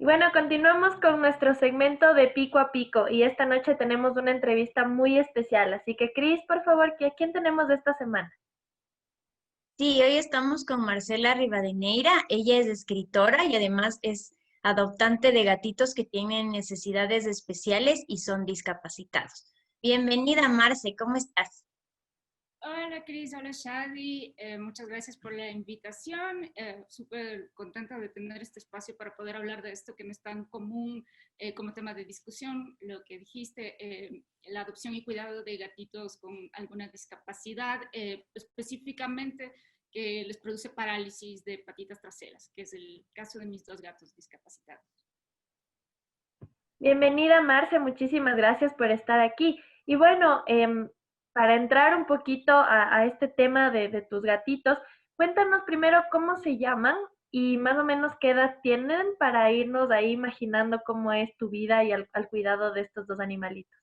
Y bueno, continuamos con nuestro segmento de Pico a Pico y esta noche tenemos una entrevista muy especial. Así que, Cris, por favor, ¿quién tenemos esta semana? Sí, hoy estamos con Marcela Rivadeneira. Ella es escritora y además es adoptante de gatitos que tienen necesidades especiales y son discapacitados. Bienvenida, Marce, ¿cómo estás? Hola Cris, hola Shadi, muchas gracias por la invitación, súper contenta de tener este espacio para poder hablar de esto que no es tan común como tema de discusión, lo que dijiste, la adopción y cuidado de gatitos con alguna discapacidad, específicamente que les produce parálisis de patitas traseras, que es el caso de mis dos gatos discapacitados. Bienvenida, Marce, muchísimas gracias por estar aquí. Y bueno, para entrar un poquito a este tema de tus gatitos, cuéntanos primero cómo se llaman y más o menos qué edad tienen para irnos ahí imaginando cómo es tu vida y al cuidado de estos dos animalitos.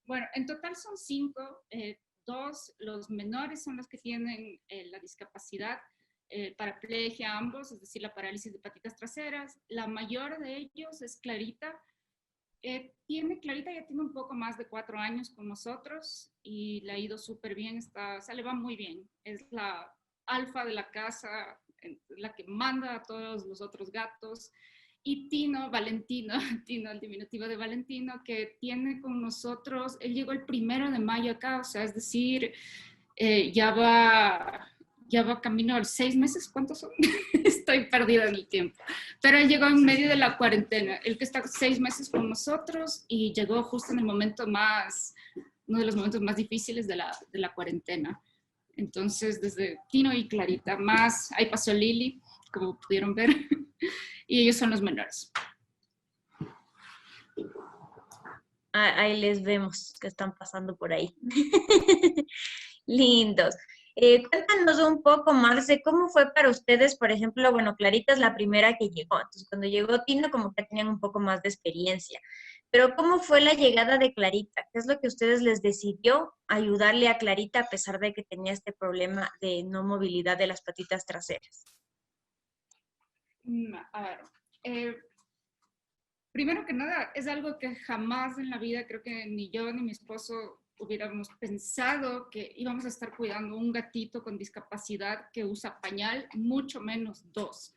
Bueno, en total son 5, dos, los menores son los que tienen la discapacidad, paraplegia ambos, es decir, la parálisis de patitas traseras. La mayor de ellos es Clarita. Clarita ya tiene un poco más de 4 años con nosotros y le ha ido súper bien, o sea, le va muy bien. Es la alfa de la casa, la que manda a todos los otros gatos. Y Tino, Valentino, Tino, el diminutivo de Valentino, que tiene con nosotros, él llegó el 1 de mayo acá, o sea, es decir, ya va camino a los 6 meses, ¿cuántos son? Estoy perdida en el tiempo. Pero él llegó en medio de la cuarentena, él que está 6 meses con nosotros y llegó justo en el momento uno de los momentos más difíciles de la cuarentena. Entonces, desde Tino y Clarita, más, ahí pasó Lili, como pudieron ver, y ellos son los menores. Ahí les vemos que están pasando por ahí. Lindos. Cuéntanos un poco, Marce, ¿cómo fue para ustedes? Por ejemplo, bueno, Clarita es la primera que llegó, entonces cuando llegó Tino como que tenían un poco más de experiencia, pero ¿cómo fue la llegada de Clarita? ¿Qué es lo que ustedes les decidió ayudarle a Clarita a pesar de que tenía este problema de no movilidad de las patitas traseras? A ver, primero que nada, es algo que jamás en la vida creo que ni yo ni mi esposo hubiéramos pensado que íbamos a estar cuidando un gatito con discapacidad que usa pañal, mucho menos dos.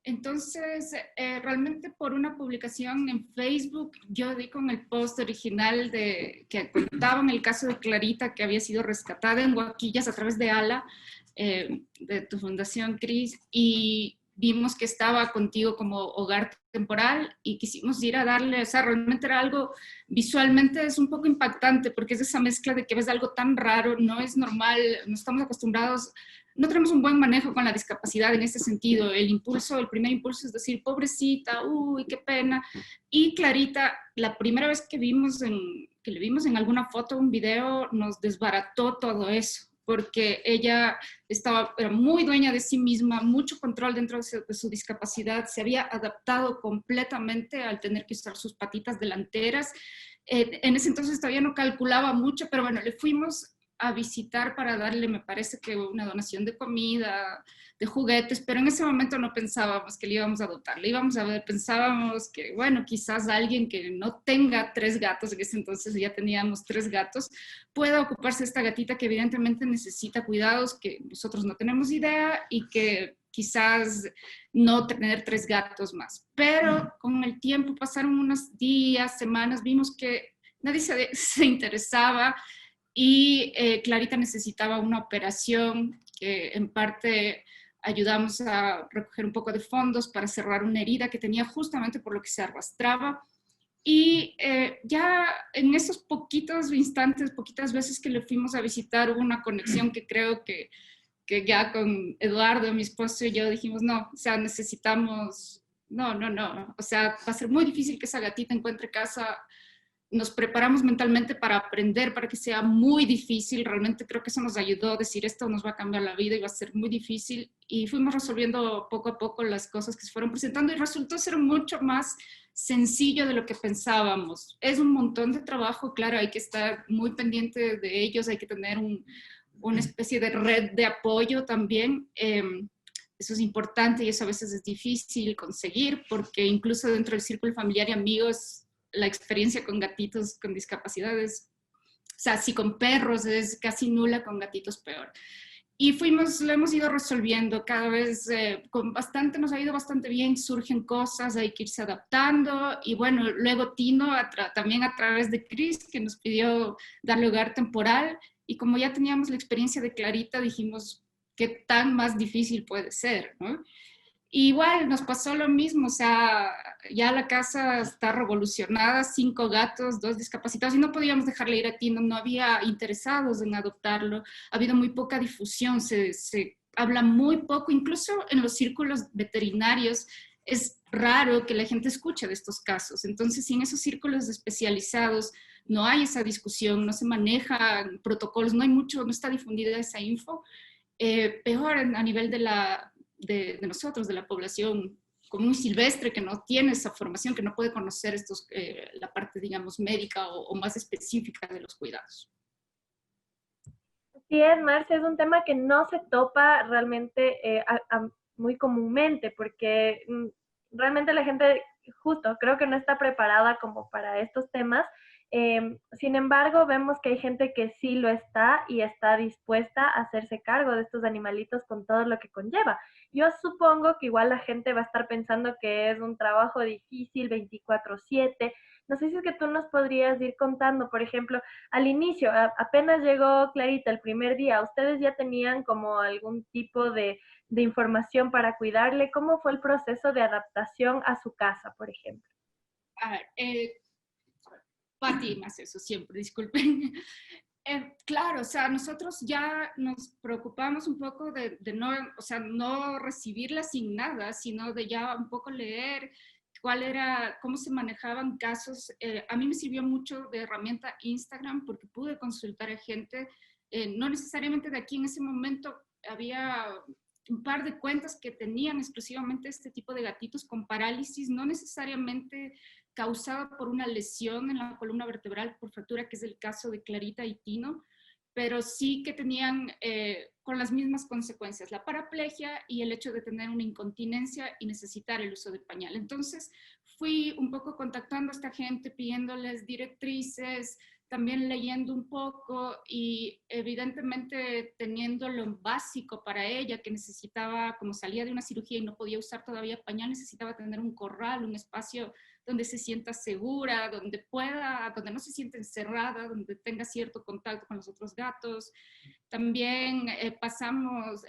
Entonces, realmente por una publicación en Facebook, yo di con el post original que contaban el caso de Clarita, que había sido rescatada en Huaquillas a través de ALA, de tu fundación, Cris, y vimos que estaba contigo como hogar temporal y quisimos ir a darle, o sea, realmente era algo, visualmente es un poco impactante porque es esa mezcla de que ves algo tan raro, no es normal, no estamos acostumbrados, no tenemos un buen manejo con la discapacidad en ese sentido. El primer impulso es decir, pobrecita, uy, qué pena. Y Clarita, la primera vez que le vimos en alguna foto o un video, nos desbarató todo eso porque ella era muy dueña de sí misma, mucho control dentro de su discapacidad, se había adaptado completamente al tener que usar sus patitas delanteras. En ese entonces todavía no calculaba mucho, pero bueno, le fuimos a visitar para darle, me parece que una donación de comida, de juguetes, pero en ese momento no pensábamos que le íbamos a adoptar, le íbamos a ver, pensábamos que, bueno, quizás alguien que no tenga 3 gatos, en ese entonces ya teníamos 3 gatos, pueda ocuparse de esta gatita que evidentemente necesita cuidados, que nosotros no tenemos idea y que quizás no tener 3 gatos más. Pero con el tiempo, pasaron unos días, semanas, vimos que nadie se interesaba y Clarita necesitaba una operación que en parte ayudamos a recoger un poco de fondos para cerrar una herida que tenía justamente por lo que se arrastraba. Y ya en esos poquitos instantes, poquitas veces que le fuimos a visitar, hubo una conexión que creo que ya con Eduardo, mi esposo y yo dijimos, no, o sea, necesitamos, no, o sea, va a ser muy difícil que esa gatita encuentre casa. Nos preparamos mentalmente para aprender, para que sea muy difícil. Realmente creo que eso nos ayudó a decir, esto nos va a cambiar la vida y va a ser muy difícil. Y fuimos resolviendo poco a poco las cosas que se fueron presentando y resultó ser mucho más sencillo de lo que pensábamos. Es un montón de trabajo, claro, hay que estar muy pendiente de ellos, hay que tener una especie de red de apoyo también. eso es importante y eso a veces es difícil conseguir porque incluso dentro del círculo familiar y amigos la experiencia con gatitos con discapacidades, o sea, si con perros es casi nula, con gatitos peor. Y lo hemos ido resolviendo cada vez nos ha ido bastante bien, surgen cosas, hay que irse adaptando. Y bueno, luego Tino, también a través de Chris, que nos pidió darle hogar temporal. Y como ya teníamos la experiencia de Clarita, dijimos, ¿qué tan más difícil puede ser, ¿no? Y igual nos pasó lo mismo, o sea, ya la casa está revolucionada, 5 gatos, 2 discapacitados, y no podíamos dejarle ir a Tino, no había interesados en adoptarlo, ha habido muy poca difusión, se habla muy poco, incluso en los círculos veterinarios es raro que la gente escuche de estos casos. Entonces, si en esos círculos especializados no hay esa discusión, no se manejan protocolos, no está difundida esa info, peor a nivel de nosotros, de la población común silvestre, que no tiene esa formación, que no puede conocer la parte, digamos, médica o más específica de los cuidados. Sí, es, Marce, es un tema que no se topa realmente muy comúnmente, porque realmente la gente, justo, creo que no está preparada como para estos temas. Sin embargo, vemos que hay gente que sí lo está y está dispuesta a hacerse cargo de estos animalitos con todo lo que conlleva. Yo supongo que igual la gente va a estar pensando que es un trabajo difícil 24/7. No sé si es que tú nos podrías ir contando, por ejemplo, al inicio, apenas llegó Clarita el primer día, ¿ustedes ya tenían como algún tipo de información para cuidarle? ¿Cómo fue el proceso de adaptación a su casa, por ejemplo? A ver, Pati más eso siempre, disculpen. Claro, o sea, nosotros ya nos preocupamos un poco de no, o sea, no recibirla sin nada, sino de ya un poco leer cómo se manejaban casos. A mí me sirvió mucho de herramienta Instagram porque pude consultar a gente, no necesariamente de aquí en ese momento, había un par de cuentas que tenían exclusivamente este tipo de gatitos con parálisis, no necesariamente causada por una lesión en la columna vertebral por fractura, que es el caso de Clarita y Tino, pero sí que tenían con las mismas consecuencias, la paraplegia y el hecho de tener una incontinencia y necesitar el uso de pañal. Entonces fui un poco contactando a esta gente, pidiéndoles directrices, también leyendo un poco y evidentemente teniendo lo básico para ella, que necesitaba, como salía de una cirugía y no podía usar todavía pañal, necesitaba tener un corral, un espacio donde se sienta segura, donde no se sienta encerrada, donde tenga cierto contacto con los otros gatos. También pasamos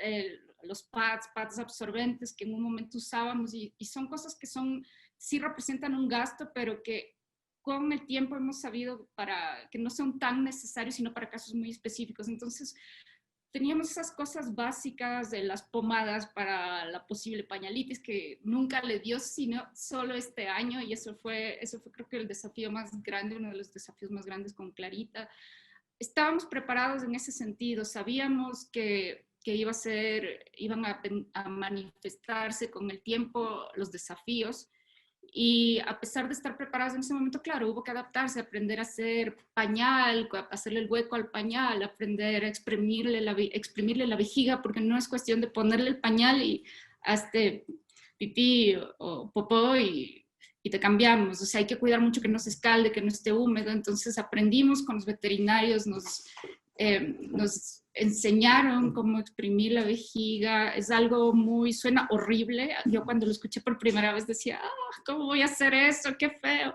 los pads absorbentes que en un momento usábamos y son cosas que sí representan un gasto, pero que con el tiempo hemos sabido que no son tan necesarios, sino para casos muy específicos. Entonces, teníamos esas cosas básicas de las pomadas para la posible pañalitis que nunca le dio, sino solo este año, y eso fue creo que el desafío más grande, uno de los desafíos más grandes con Clarita. Estábamos preparados en ese sentido, sabíamos que iban a manifestarse con el tiempo los desafíos, y a pesar de estar preparados en ese momento, claro, hubo que adaptarse, aprender a hacer pañal, hacerle el hueco al pañal, aprender a exprimirle la vejiga, porque no es cuestión de ponerle el pañal y hazte pipí o popó y te cambiamos. O sea, hay que cuidar mucho que no se escalde, que no esté húmedo. Entonces aprendimos con los veterinarios, nos enseñaron cómo exprimir la vejiga. Es algo suena horrible. Yo cuando lo escuché por primera vez decía, ¿cómo voy a hacer eso? ¡Qué feo!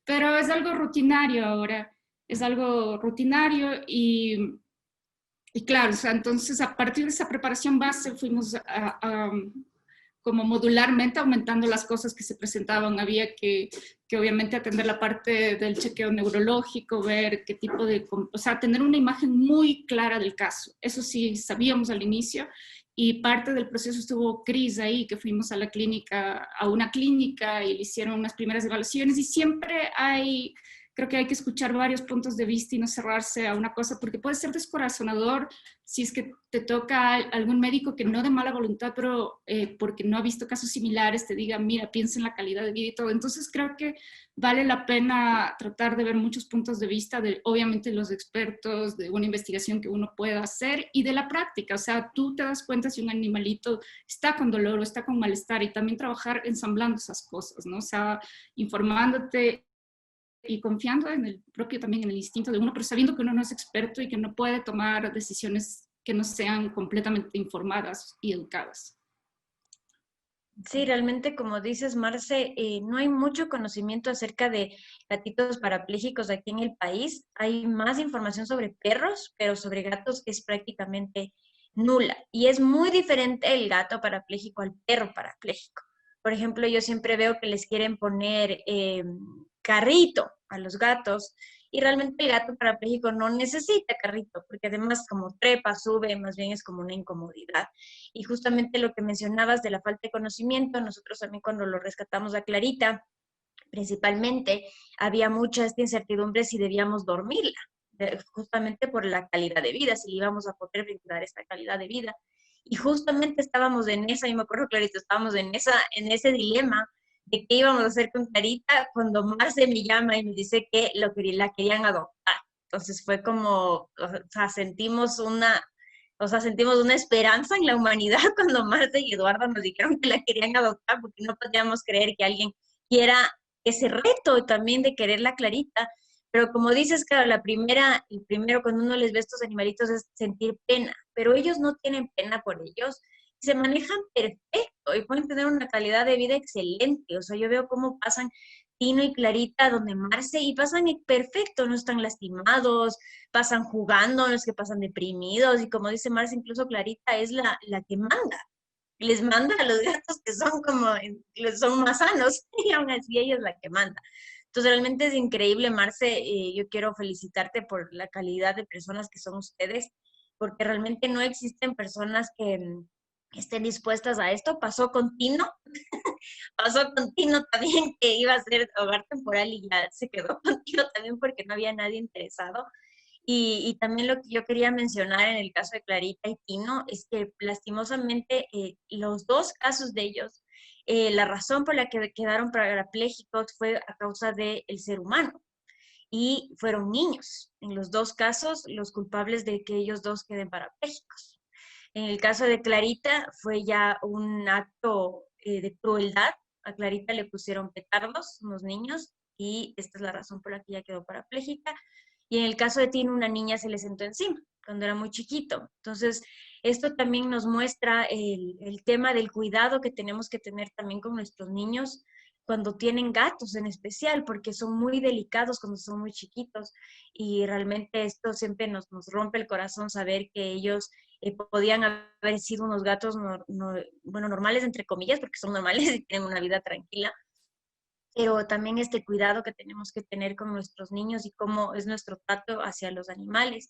Pero es algo rutinario ahora. Es algo rutinario y claro, o sea, entonces a partir de esa preparación base fuimos como modularmente aumentando las cosas que se presentaban. Había que obviamente atender la parte del chequeo neurológico, ver qué tipo o sea, tener una imagen muy clara del caso. Eso sí, sabíamos al inicio, y parte del proceso estuvo Cris ahí, que fuimos a una clínica y le hicieron unas primeras evaluaciones, y siempre hay creo que hay que escuchar varios puntos de vista y no cerrarse a una cosa, porque puede ser descorazonador si es que te toca algún médico que no de mala voluntad, pero porque no ha visto casos similares, te diga, mira, piensa en la calidad de vida y todo. Entonces creo que vale la pena tratar de ver muchos puntos de vista, de obviamente los expertos, de una investigación que uno pueda hacer y de la práctica. O sea, tú te das cuenta si un animalito está con dolor o está con malestar, y también trabajar ensamblando esas cosas, ¿no? O sea, informándote y confiando en el propio, también en el instinto de uno, pero sabiendo que uno no es experto y que no puede tomar decisiones que no sean completamente informadas y educadas. Sí, realmente, como dices, Marce, no hay mucho conocimiento acerca de gatitos parapléjicos aquí en el país. Hay más información sobre perros, pero sobre gatos es prácticamente nula. Y es muy diferente el gato parapléjico al perro parapléjico. Por ejemplo, yo siempre veo que les quieren poner carrito a los gatos, y realmente el gato parapléjico no necesita carrito, porque además como trepa, sube, más bien es como una incomodidad. Y justamente lo que mencionabas de la falta de conocimiento, nosotros también cuando lo rescatamos a Clarita, principalmente, había mucha esta incertidumbre si debíamos dormirla, justamente por la calidad de vida, si le íbamos a poder brindar esta calidad de vida. Y justamente estábamos en esa, y me acuerdo clarito, estábamos en ese dilema de qué íbamos a hacer con Clarita cuando Marce me llama y me dice que la querían adoptar. Entonces fue como, sentimos una esperanza en la humanidad cuando Marta y Eduardo nos dijeron que la querían adoptar, porque no podíamos creer que alguien quiera ese reto también de querer la Clarita. Pero como dices, claro, el primero cuando uno les ve a estos animalitos es sentir pena, pero ellos no tienen pena por ellos, se manejan perfecto y pueden tener una calidad de vida excelente. O sea, yo veo cómo pasan Tino y Clarita donde Marce y pasan perfecto, no están lastimados, pasan jugando, no es que pasan deprimidos, y como dice Marce, incluso Clarita es la que manda, les manda a los gatos que son son más sanos, y aún así ella es la que manda. Entonces realmente es increíble, Marce, yo quiero felicitarte por la calidad de personas que son ustedes, porque realmente no existen personas que estén dispuestas a esto. Pasó con Tino, pasó con Tino también, que iba a ser hogar temporal y ya se quedó con Tino también porque no había nadie interesado. Y también lo que yo quería mencionar en el caso de Clarita y Tino es que lastimosamente los dos casos de ellos, la razón por la que quedaron parapléjicos fue a causa del ser humano, y fueron niños. En los dos casos, los culpables de que ellos dos queden parapléjicos. En el caso de Clarita fue ya un acto de crueldad. A Clarita le pusieron petardos unos niños, y esta es la razón por la que ella quedó parapléjica. Y en el caso de Tino, una niña se le sentó encima cuando era muy chiquito. Entonces, esto también nos muestra el tema del cuidado que tenemos que tener también con nuestros niños cuando tienen gatos en especial, porque son muy delicados cuando son muy chiquitos, y realmente esto siempre nos rompe el corazón saber que ellos podían haber sido unos gatos, bueno, normales entre comillas, porque son normales y tienen una vida tranquila, pero también este cuidado que tenemos que tener con nuestros niños y cómo es nuestro trato hacia los animales.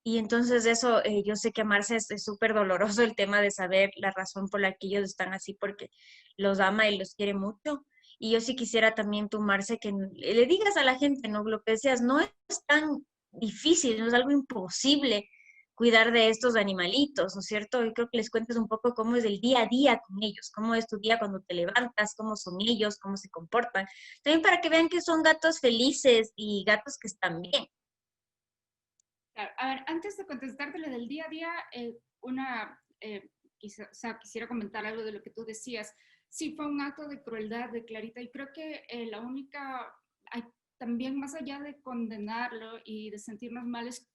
Y entonces eso, yo sé que a Marce es súper doloroso el tema de saber la razón por la que ellos están así, porque los ama y los quiere mucho. Y yo sí quisiera también tú, Marce, que le digas a la gente, ¿no? Lo que decías, no es tan difícil, no es algo imposible cuidar de estos animalitos, ¿no es cierto? Y creo que les cuentes un poco cómo es el día a día con ellos, cómo es tu día cuando te levantas, cómo son ellos, cómo se comportan. También para que vean que son gatos felices y gatos que están bien. Claro. A ver, antes de contestarte lo del día a día, quisiera comentar algo de lo que tú decías. Sí, fue un acto de crueldad de Clarita, y creo que también más allá de condenarlo y de sentirnos mal, es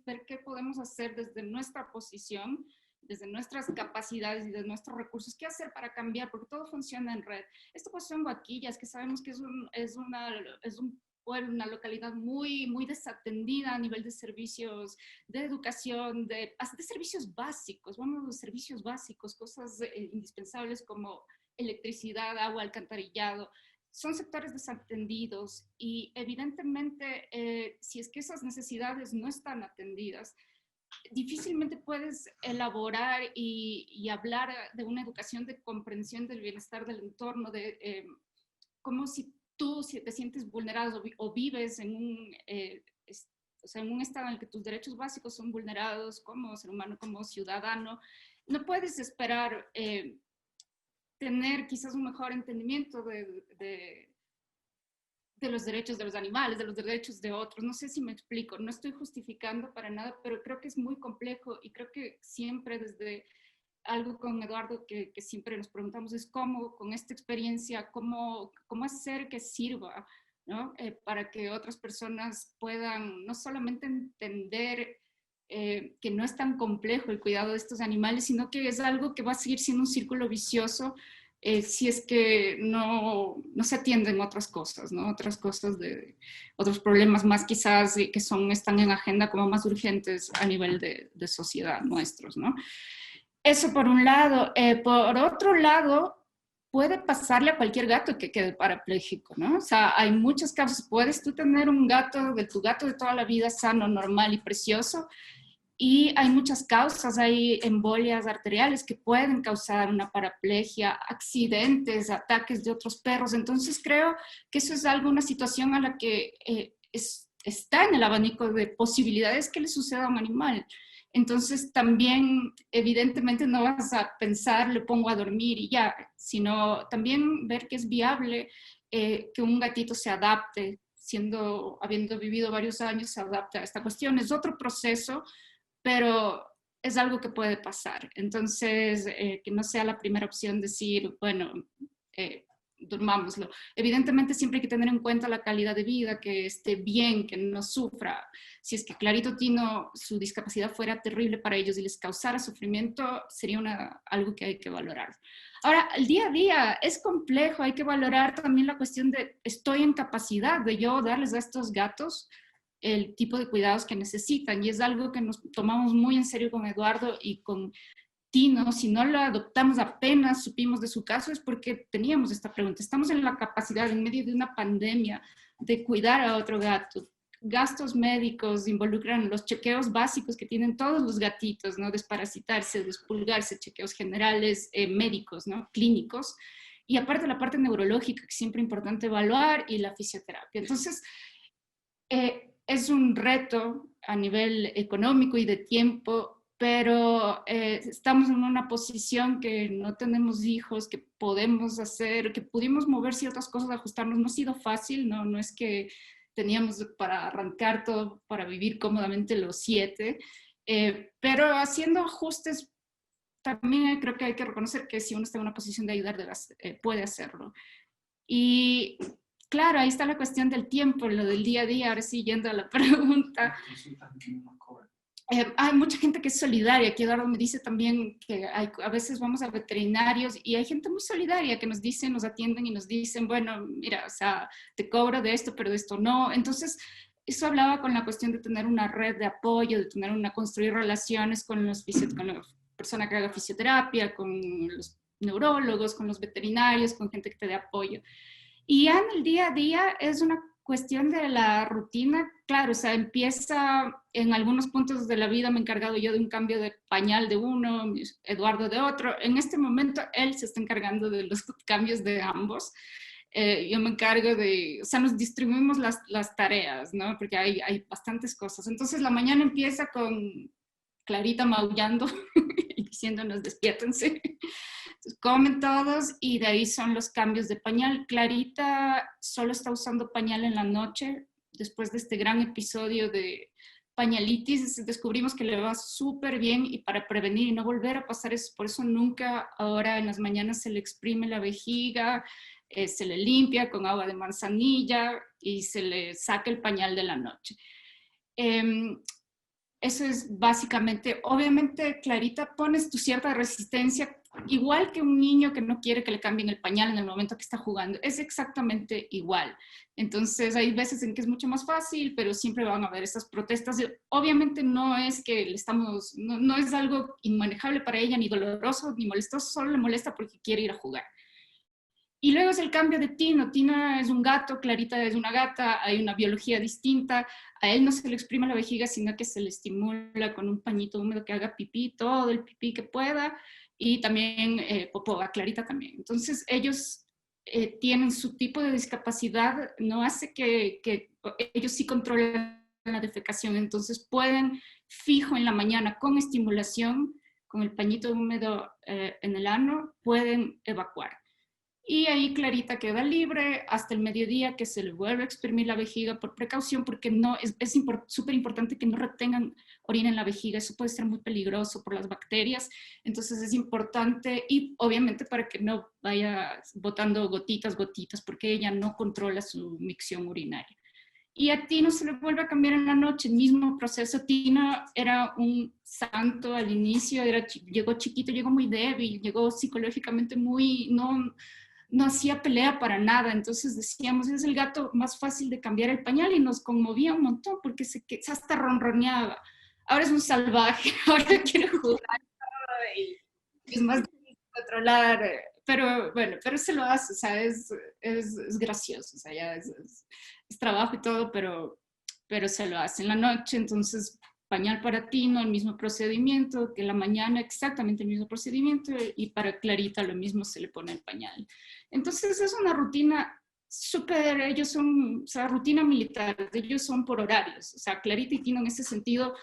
ver qué podemos hacer desde nuestra posición, desde nuestras capacidades y de nuestros recursos, qué hacer para cambiar, porque todo funciona en red. Esto pasó en Guaquillas, que sabemos que es una localidad muy, muy desatendida a nivel de servicios de educación, hasta de servicios básicos, vamos a los servicios básicos, cosas indispensables como electricidad, agua, alcantarillado. Son sectores desatendidos, y evidentemente si es que esas necesidades no están atendidas, difícilmente puedes elaborar y hablar de una educación de comprensión del bienestar del entorno, de cómo si tú si te sientes vulnerado o vives en o sea, en un estado en el que tus derechos básicos son vulnerados como ser humano, como ciudadano, no puedes esperar tener quizás un mejor entendimiento de los derechos de los animales, de los derechos de otros. No sé si me explico, no estoy justificando para nada, pero creo que es muy complejo y creo que siempre desde algo con Eduardo que siempre nos preguntamos es cómo con esta experiencia, cómo hacer que sirva, ¿no? Para que otras personas puedan no solamente entender que no es tan complejo el cuidado de estos animales, sino que es algo que va a seguir siendo un círculo vicioso si es que no se atienden otras cosas, ¿no? Otras cosas de otros problemas más quizás que están en agenda como más urgentes a nivel de sociedad nuestros, ¿no? Eso por un lado. Por otro lado, puede pasarle a cualquier gato que quede parapléjico, ¿no? O sea, hay muchos casos. Puedes tú tener un gato, tu gato de toda la vida sano, normal y precioso, y hay muchas causas, hay embolias arteriales que pueden causar una paraplegia, accidentes, ataques de otros perros. Entonces creo que eso es una situación a la que está en el abanico de posibilidades que le suceda a un animal. Entonces también evidentemente no vas a pensar, le pongo a dormir y ya, sino también ver que es viable que un gatito se adapte, habiendo vivido varios años, se adapta a esta cuestión. Es otro proceso, pero es algo que puede pasar. Entonces, que no sea la primera opción decir, bueno, durmámoslo. Evidentemente siempre hay que tener en cuenta la calidad de vida, que esté bien, que no sufra. Si es que Clarito Tino, su discapacidad fuera terrible para ellos y les causara sufrimiento, sería algo que hay que valorar. Ahora, el día a día es complejo, hay que valorar también la cuestión de estoy en capacidad de yo darles a estos gatos el tipo de cuidados que necesitan, y es algo que nos tomamos muy en serio con Eduardo y con Tino. Si no lo adoptamos apenas supimos de su caso es porque teníamos esta pregunta. Estamos en la capacidad, en medio de una pandemia, de cuidar a otro gato. Gastos médicos involucran los chequeos básicos que tienen todos los gatitos, ¿no? Desparasitarse, despulgarse, chequeos generales, médicos, ¿no? Clínicos. Y aparte la parte neurológica, que es siempre importante evaluar, y la fisioterapia. Entonces, es un reto a nivel económico y de tiempo, pero estamos en una posición que no tenemos hijos, que podemos hacer, que pudimos mover ciertas cosas, ajustarnos. No ha sido fácil, no es que teníamos para arrancar todo, para vivir cómodamente los 7, pero haciendo ajustes también creo que hay que reconocer que si uno está en una posición de ayudar, puede hacerlo. Y claro, ahí está la cuestión del tiempo, lo del día a día. Ahora sí, yendo a la pregunta. Hay mucha gente que es solidaria, que Eduardo me dice también que a veces vamos a veterinarios y hay gente muy solidaria que nos dice, nos atienden y nos dicen, bueno, mira, o sea, te cobro de esto, pero de esto no. Entonces, eso hablaba con la cuestión de tener una red de apoyo, de construir relaciones con la persona que haga fisioterapia, con los neurólogos, con los veterinarios, con gente que te dé apoyo. Y ya en el día a día es una cuestión de la rutina, claro, o sea, empieza en algunos puntos de la vida. Me he encargado yo de un cambio de pañal de uno, Eduardo de otro. En este momento él se está encargando de los cambios de ambos. Yo me encargo o sea, nos distribuimos las tareas, ¿no? Porque hay bastantes cosas. Entonces la mañana empieza con Clarita maullando y diciéndonos despiértense. Entonces, comen todos y de ahí son los cambios de pañal. Clarita solo está usando pañal en la noche. Después de este gran episodio de pañalitis, descubrimos que le va súper bien, y para prevenir y no volver a pasar eso, por eso nunca ahora en las mañanas se le exprime la vejiga, se le limpia con agua de manzanilla y se le saca el pañal de la noche. Eso es básicamente. Obviamente, Clarita, pones tu cierta resistencia, igual que un niño que no quiere que le cambien el pañal en el momento que está jugando. Es exactamente igual. Entonces, hay veces en que es mucho más fácil, pero siempre van a haber estas protestas. Obviamente no es que no es algo inmanejable para ella, ni doloroso, ni molestoso, solo le molesta porque quiere ir a jugar. Y luego es el cambio de Tino. Tina es un gato, Clarita es una gata, hay una biología distinta. A él no se le exprime la vejiga, sino que se le estimula con un pañito húmedo que haga pipí, todo el pipí que pueda, y también popó, a Clarita también. Entonces ellos tienen su tipo de discapacidad, no hace que ellos sí controlen la defecación, entonces pueden fijo en la mañana con estimulación, con el pañito húmedo en el ano, pueden evacuar. Y ahí Clarita queda libre hasta el mediodía, que se le vuelve a exprimir la vejiga por precaución, porque no, es súper importante que no retengan orina en la vejiga, eso puede ser muy peligroso por las bacterias, entonces es importante, y obviamente para que no vaya botando gotitas, porque ella no controla su micción urinaria. Y a Tino se le vuelve a cambiar en la noche, el mismo proceso. Tino era un santo al inicio, llegó chiquito, llegó muy débil, llegó psicológicamente muy, no hacía pelea para nada, entonces decíamos, es el gato más fácil de cambiar el pañal, y nos conmovía un montón porque se hasta ronroneaba. Ahora es un salvaje, ahora quiere jugar y es más difícil controlar, pero bueno, pero se lo hace, o sea, es gracioso, o sea, ya es trabajo y todo, pero se lo hace en la noche, entonces pañal para Tino, el mismo procedimiento, que en la mañana exactamente el mismo procedimiento, y para Clarita lo mismo, se le pone el pañal. Entonces es una rutina súper, ellos son, o sea, rutina militar, ellos son por horarios, o sea, Clarita y Tino en ese sentido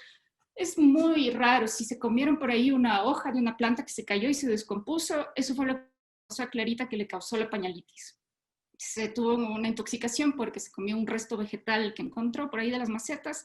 es muy raro. Si se comieron por ahí una hoja de una planta que se cayó y se descompuso, eso fue lo que pasó a Clarita, que le causó la pañalitis. Se tuvo una intoxicación porque se comió un resto vegetal que encontró por ahí de las macetas,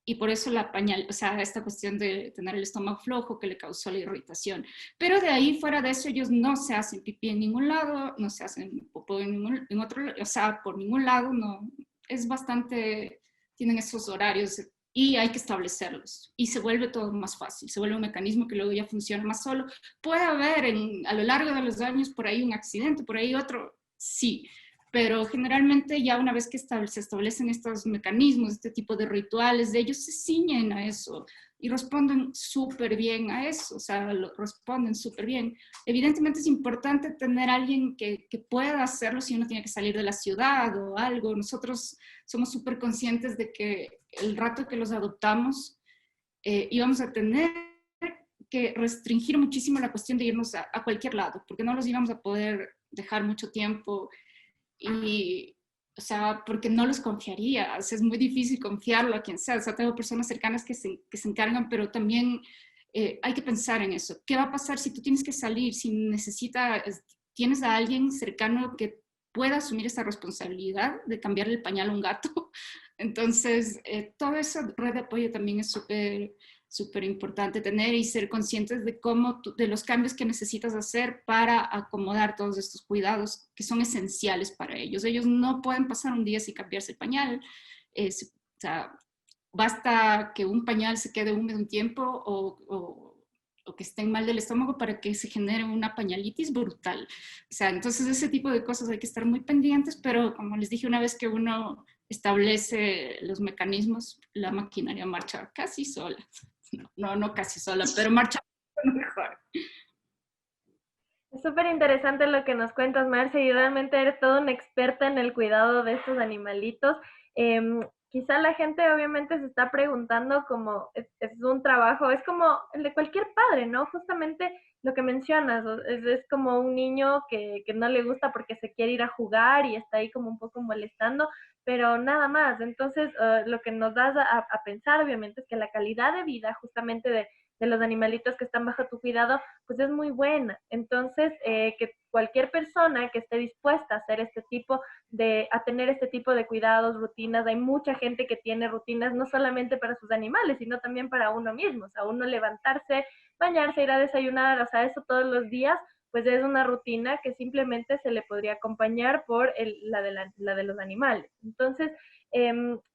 y por eso la pañal, o sea, esta cuestión de tener el estómago flojo que le causó la irritación. Pero de ahí, fuera de eso, ellos no se hacen pipí en ningún lado, no se hacen popó en otro, o sea, por ningún lado, no, es bastante, tienen esos horarios y hay que establecerlos, y se vuelve todo más fácil, se vuelve un mecanismo que luego ya funciona más solo. Puede haber a lo largo de los años por ahí un accidente, por ahí otro, sí, pero generalmente ya una vez que se establecen estos mecanismos, este tipo de rituales, de ellos se ciñen a eso y responden súper bien a eso, o sea, responden súper bien. Evidentemente es importante tener a alguien que pueda hacerlo si uno tiene que salir de la ciudad o algo. Nosotros somos súper conscientes de que el rato que los adoptamos íbamos a tener que restringir muchísimo la cuestión de irnos a cualquier lado, porque no los íbamos a poder dejar mucho tiempo. Y, o sea, porque no los confiaría, o sea, es muy difícil confiarlo a quien sea. O sea, tengo personas cercanas que se encargan, pero también hay que pensar en eso. ¿Qué va a pasar si tú tienes que salir, si tienes a alguien cercano que pueda asumir esa responsabilidad de cambiarle el pañal a un gato? Entonces, toda esa red de apoyo también es súper importante tener, y ser conscientes de de los cambios que necesitas hacer para acomodar todos estos cuidados que son esenciales para ellos. Ellos no pueden pasar un día sin cambiarse el pañal. O sea, basta que un pañal se quede húmedo un tiempo o que estén mal del estómago para que se genere una pañalitis brutal. O sea, entonces ese tipo de cosas hay que estar muy pendientes, pero como les dije, una vez que uno establece los mecanismos, la maquinaria marcha casi sola. No casi sola, pero marcha mejor. Es súper interesante lo que nos cuentas, Marce, y realmente eres toda una experta en el cuidado de estos animalitos. Quizá la gente obviamente se está preguntando como es un trabajo, es como el de cualquier padre, ¿no? Justamente lo que mencionas, es como un niño que no le gusta porque se quiere ir a jugar y está ahí como un poco molestando, pero nada más. Entonces, lo que nos das a pensar, obviamente, es que la calidad de vida justamente de los animalitos que están bajo tu cuidado, pues es muy buena. Entonces, que cualquier persona que esté dispuesta a hacer a tener este tipo de cuidados, rutinas, hay mucha gente que tiene rutinas no solamente para sus animales, sino también para uno mismo, o sea, uno levantarse, bañarse, ir a desayunar, o sea, eso todos los días, pues es una rutina que simplemente se le podría acompañar por la de los animales. Entonces,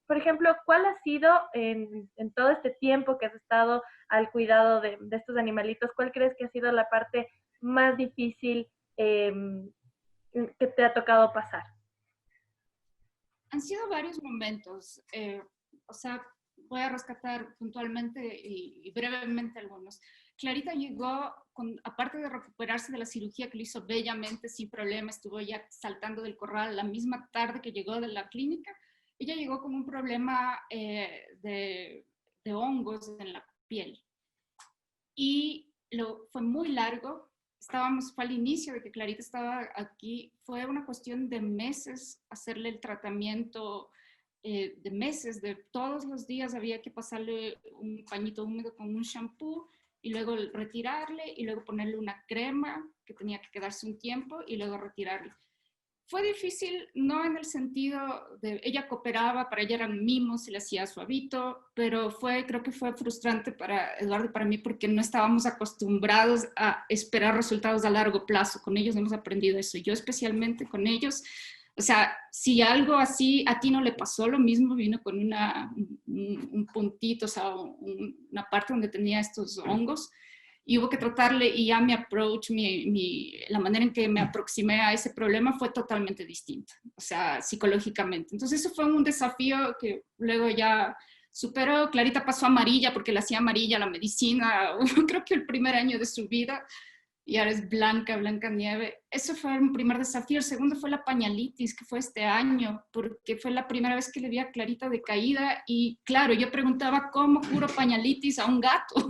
por ejemplo, ¿cuál ha sido en todo este tiempo que has estado al cuidado de estos animalitos? ¿Cuál crees que ha sido la parte más difícil que te ha tocado pasar? Han sido varios momentos, o sea, voy a rescatar puntualmente y brevemente algunos. Clarita llegó, aparte de recuperarse de la cirugía que lo hizo bellamente, sin problema, estuvo ya saltando del corral la misma tarde que llegó de la clínica. Ella llegó con un problema de hongos en la piel, y fue muy largo, fue al inicio de que Clarita estaba aquí, fue una cuestión de meses hacerle el tratamiento, de meses, de todos los días había que pasarle un pañito húmedo con un shampoo y luego retirarle y luego ponerle una crema que tenía que quedarse un tiempo y luego retirarle. Fue difícil, no en el sentido de, ella cooperaba, para ella eran mimos, se le hacía suavito, pero creo que fue frustrante para Eduardo y para mí porque no estábamos acostumbrados a esperar resultados a largo plazo. Con ellos hemos aprendido eso. Yo especialmente con ellos, o sea, si algo así a ti no le pasó lo mismo, vino con un puntito, o sea, una parte donde tenía estos hongos, y hubo que tratarle y ya mi approach, la manera en que me aproximé a ese problema fue totalmente distinta, o sea, psicológicamente. Entonces eso fue un desafío que luego ya superó. Clarita pasó amarilla porque le hacía amarilla la medicina, creo que el primer año de su vida, y ahora es blanca, blanca nieve. Eso fue un primer desafío. El segundo fue la pañalitis, que fue este año, porque fue la primera vez que le vi a Clarita de caída y claro, yo preguntaba cómo curo pañalitis a un gato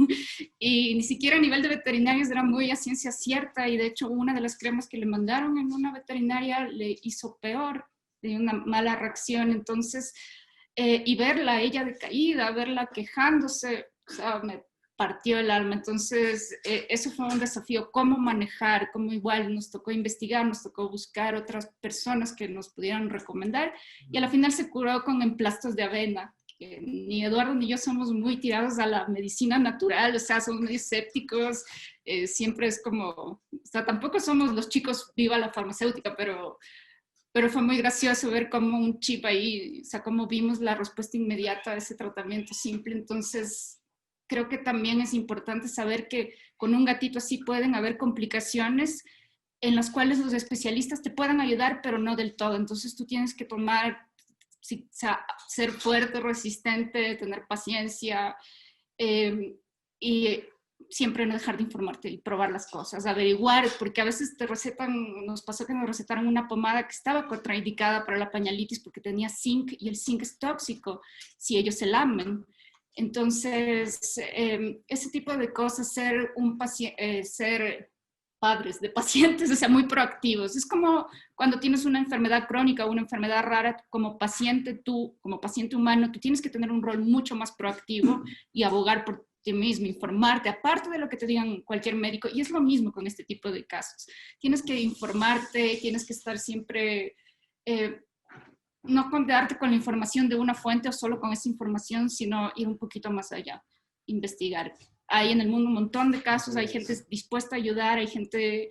y ni siquiera a nivel de veterinarios era muy a ciencia cierta y de hecho una de las cremas que le mandaron en una veterinaria le hizo peor, de una mala reacción. Entonces, y verla ella de caída, verla quejándose, o sea, me partió el alma. Entonces, eso fue un desafío, cómo manejar, cómo igual nos tocó investigar, nos tocó buscar otras personas que nos pudieran recomendar y a la final se curó con emplastos de avena. Que ni Eduardo ni yo somos muy tirados a la medicina natural, o sea, somos muy escépticos, siempre es como, o sea, tampoco somos los chicos viva la farmacéutica, pero fue muy gracioso ver cómo un chip ahí, o sea, cómo vimos la respuesta inmediata a ese tratamiento simple. Entonces, creo que también es importante saber que con un gatito así pueden haber complicaciones en las cuales los especialistas te puedan ayudar, pero no del todo. Entonces, tú tienes que tomar, o sea, ser fuerte, resistente, tener paciencia y siempre no dejar de informarte y probar las cosas, averiguar, porque a veces te recetan, nos pasó que nos recetaron una pomada que estaba contraindicada para la pañalitis porque tenía zinc y el zinc es tóxico si ellos se lamen. Entonces, ese tipo de cosas, ser padres de pacientes, o sea, muy proactivos. Es como cuando tienes una enfermedad crónica o una enfermedad rara, como paciente tú, como paciente humano, tú tienes que tener un rol mucho más proactivo y abogar por ti mismo, informarte, aparte de lo que te digan cualquier médico. Y es lo mismo con este tipo de casos. Tienes que informarte, tienes que estar siempre... no quedarte con la información de una fuente o solo con esa información, sino ir un poquito más allá, investigar. Hay en el mundo un montón de casos, hay gente dispuesta a ayudar, hay gente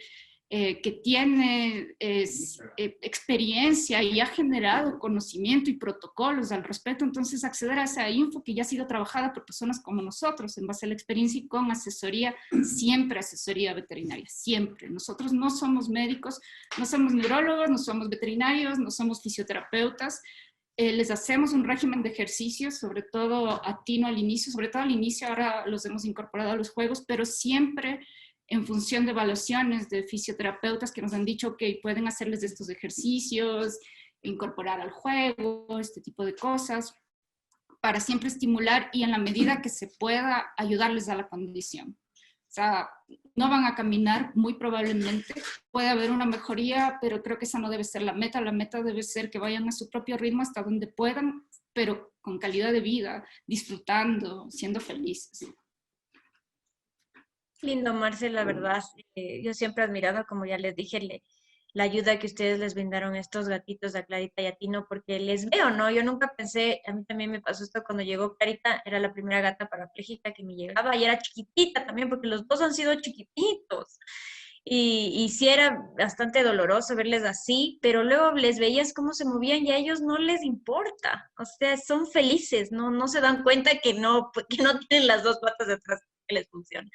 que tiene experiencia y ha generado conocimiento y protocolos al respecto. Entonces, acceder a esa info que ya ha sido trabajada por personas como nosotros, en base a la experiencia y con asesoría, siempre asesoría veterinaria, siempre. Nosotros no somos médicos, no somos neurólogos, no somos veterinarios, no somos fisioterapeutas. Les hacemos un régimen de ejercicios, sobre todo atino al inicio, sobre todo al inicio, ahora los hemos incorporado a los juegos, pero siempre en función de evaluaciones de fisioterapeutas que nos han dicho que pueden hacerles estos ejercicios, incorporar al juego, este tipo de cosas, para siempre estimular y en la medida que se pueda ayudarles a la condición. O sea, no van a caminar, muy probablemente, puede haber una mejoría, pero creo que esa no debe ser la meta debe ser que vayan a su propio ritmo hasta donde puedan, pero con calidad de vida, disfrutando, siendo felices. Lindo, Marce, la verdad. Yo siempre he admirado, como ya les dije, la ayuda que ustedes les brindaron a estos gatitos, a Clarita y a Tino, porque les veo, ¿no? Yo nunca pensé, a mí también me pasó esto cuando llegó Clarita, era la primera gata parapléjica que me llegaba y era chiquitita también, porque los dos han sido chiquititos. Y sí era bastante doloroso verles así, pero luego les veías cómo se movían y a ellos no les importa. O sea, son felices, no se dan cuenta que no tienen las dos patas de atrás que les funcionan.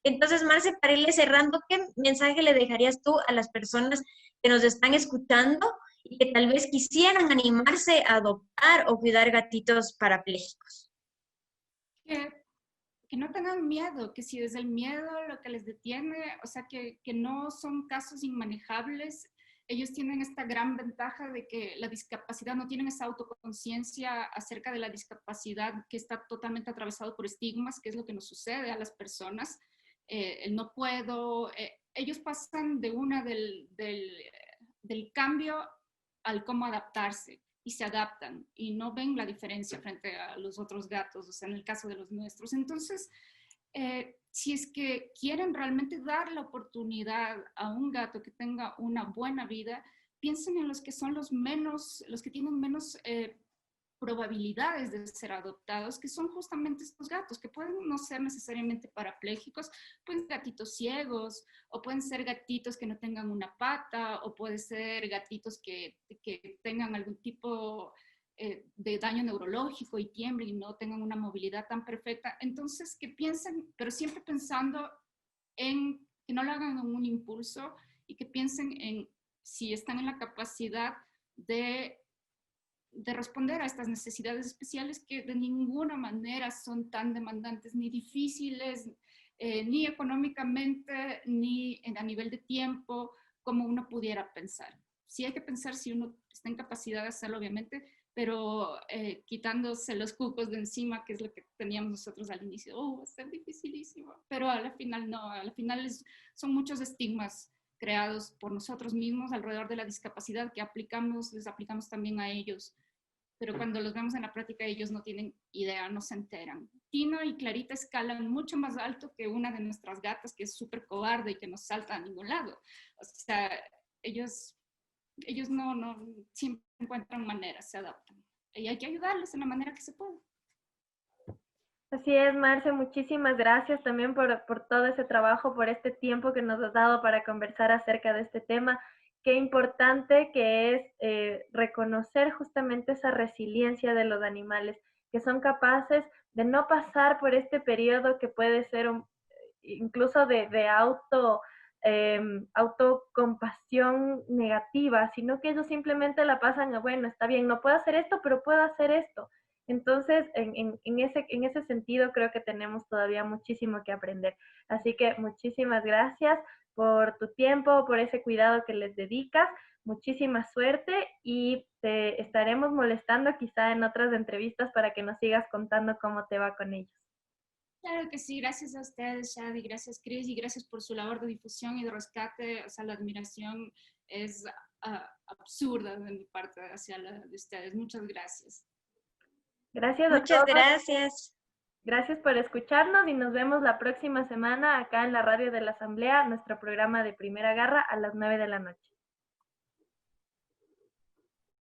Entonces, Marce, para irle cerrando, ¿qué mensaje le dejarías tú a las personas que nos están escuchando y que tal vez quisieran animarse a adoptar o cuidar gatitos parapléjicos? Que no tengan miedo, que si es el miedo lo que les detiene, o sea, que no son casos inmanejables. Ellos tienen esta gran ventaja de que la discapacidad, no tienen esa autoconciencia acerca de la discapacidad que está totalmente atravesado por estigmas, que es lo que nos sucede a las personas. El no puedo, ellos pasan de del cambio al cómo adaptarse y se adaptan y no ven la diferencia frente a los otros gatos, o sea, en el caso de los nuestros. Entonces, si es que quieren realmente dar la oportunidad a un gato que tenga una buena vida, piensen en los que son los que tienen menos probabilidades de ser adoptados, que son justamente estos gatos, que pueden no ser necesariamente parapléjicos, pueden ser gatitos ciegos, o pueden ser gatitos que no tengan una pata, o pueden ser gatitos que tengan algún tipo de daño neurológico y tiemblen y no tengan una movilidad tan perfecta. Entonces, que piensen, pero siempre pensando en que no lo hagan en un impulso y que piensen en si están en la capacidad de responder a estas necesidades especiales que de ninguna manera son tan demandantes ni difíciles, ni económicamente, ni a nivel de tiempo, como uno pudiera pensar. Sí hay que pensar si uno está en capacidad de hacerlo, obviamente, pero quitándose los cucos de encima, que es lo que teníamos nosotros al inicio. Va a ser dificilísimo. Pero a la final no, a la final son muchos estigmas creados por nosotros mismos alrededor de la discapacidad que les aplicamos también a ellos. Pero cuando los vemos en la práctica ellos no tienen idea, no se enteran. Tino y Clarita escalan mucho más alto que una de nuestras gatas que es súper cobarde y que no salta a ningún lado. O sea, ellos no siempre encuentran maneras, se adaptan. Y hay que ayudarles en la manera que se pueda. Así es, Marce, muchísimas gracias también por todo ese trabajo, por este tiempo que nos has dado para conversar acerca de este tema. Qué importante que es reconocer justamente esa resiliencia de los animales, que son capaces de no pasar por este periodo que puede ser incluso de autocompasión negativa, sino que ellos simplemente la pasan, bueno, está bien, no puedo hacer esto, pero puedo hacer esto. Entonces, en ese sentido, creo que tenemos todavía muchísimo que aprender. Así que muchísimas gracias por tu tiempo, por ese cuidado que les dedicas. Muchísima suerte y te estaremos molestando quizá en otras entrevistas para que nos sigas contando cómo te va con ellos. Claro que sí, gracias a ustedes, Shadi, gracias, Chris, y gracias por su labor de difusión y de rescate. O sea, la admiración es absurda de mi parte hacia la de ustedes. Muchas gracias. Gracias a Muchas todos. gracias. Gracias por escucharnos y nos vemos la próxima semana acá en la radio de la Asamblea, nuestro programa de Primera Garra a las 9 de la noche.